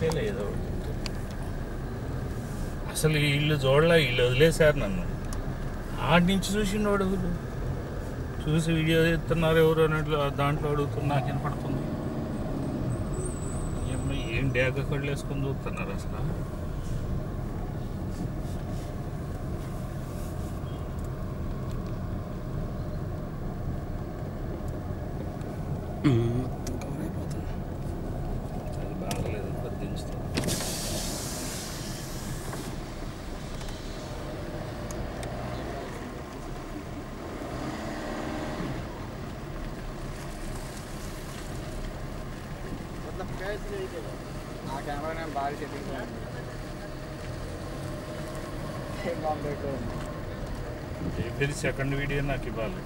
ఇంట్రెస్టే లేదు. అసలు వీళ్ళు చూడలే, వీళ్ళు వదిలేశారు నన్ను. ఆడి నుంచి చూసిండు అడుగులు, చూసి వీడియో తీస్తున్నారు ఎవరు అన్నట్లు దాంట్లో అడుగుతున్నా నాకు వినపడుతుంది. ఏం డ్యాగ కళ్ళు వేసుకొని చూస్తున్నారు అసలు. అది బాగలేదు, దించుతాం. कैमरा ने बाहर सेटिंग फिर सेकंड वीडियो నాకు ఇవ్వాలి.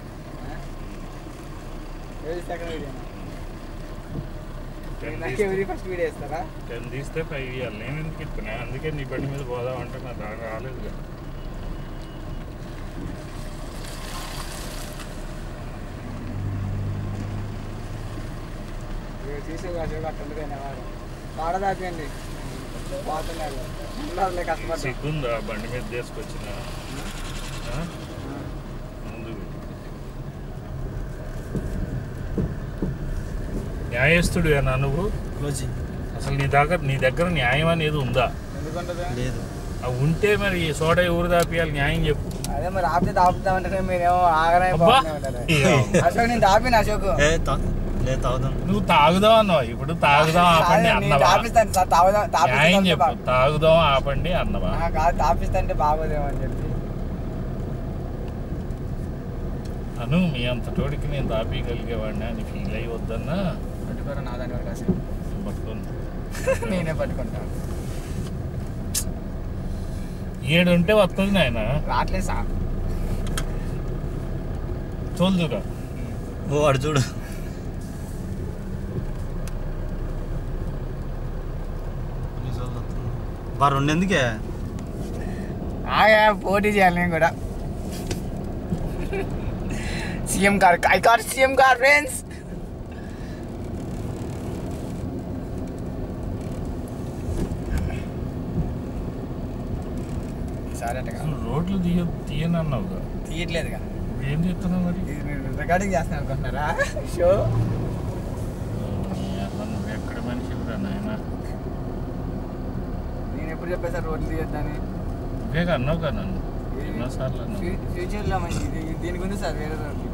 సెకండ్ వీడియో నాకు ఎవరి ఫస్ట్ వీడియో ఇస్తారా? 10 తీస్తే 5 ఇవ్వాలి. నేను ఎందుకు ఇస్తున్నా? అందుకే నీ బండి మీద పోదామంటే నాకు దాకా రాలేదు కదా. తీసే అట్టుండేవాడు వాడదాకండి పోతున్నారు కష్టపడి. సిగ్గుందా బండి మీద తీసుకొచ్చిన ముందు న్యాయస్తుడు ఏనా నువ్వు? అసలు నీ దగ్గర న్యాయం అనేది ఉందా? లేదు. ఉంటే మరి సోడా ఎవరు దాపియాలి? న్యాయం చెప్పు. అదే మరి ఆపితే తాపుతామంటే మీరేమో ఆగనే అశోక్. నేను తాపిన అశోక్. నువ్వు తాగుదాం అన్నావా? ఇప్పుడు తాగుదాం ఆపండి అన్నవా? న్యాయం చెప్పు. తాగుదాం ఆపండి అన్నవా? కాదు, తాపిస్తా బాగోదేమో అని చెప్పి అను. మీ అంత తోడికి నేను తాపీయగలిగేవాడిని అని ఫీల్ అయ్యి వద్దన్నా. పట్టుకోరా నా దాని వరకు అసలు పట్టుకోను, నేనే పట్టుకుంటాను. 7 ఉంటే వస్తుంది నాయన. రావట్లేదు సార్. తోలుదురా. ఓ అడు చూడు. వారు రెండెందుకే పోటీ చేయాలి నేను కూడా. CM car, I car CM car friends. సరే రోడ్లు తీయనన్నావుగా. తీయట్లేదుగా. ఏం చెప్తున్నావు మరి? రికార్డింగ్ చేస్తాను అనుకుంటున్నారా షో? నువ్వు ఎక్కడ మనిషి నాయన? నేను ఎప్పుడు చెప్పా సార్ రోడ్లు తీయొద్దని? ఇవే అన్నావు కదా నన్ను ఎన్నోసార్లు అన్నావు. ఫ్యూచర్లో మంచిది దీని గురించి సార్ వేరే రోడ్లు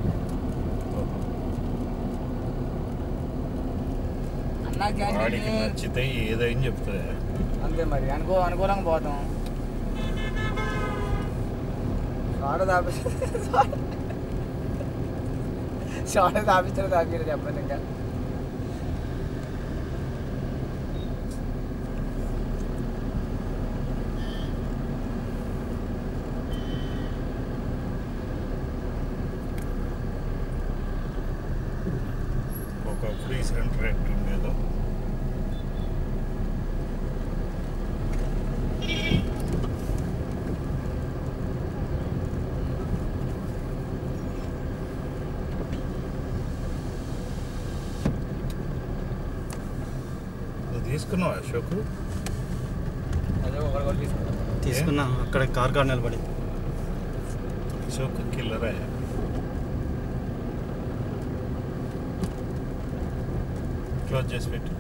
వాడికి నచ్చితే ఏదైనా చెప్తుంది అంతే. మరి అనుకూలంగా పోతాం. షార్ట్ తాపిస్తారు తాపిరు చెప్పండి. ఇంకా ఒకప్పుడు ఈ సెంటర్ ఎట్టు ఉండేదో. తీసుకున్నావా అశోక్? అదే ఒకటి తీసుకున్నా. అక్కడ కార్ కార్ నిలబడి. అశోక్ కిల్లరా? క్లోజ్ చేసి పెట్టు.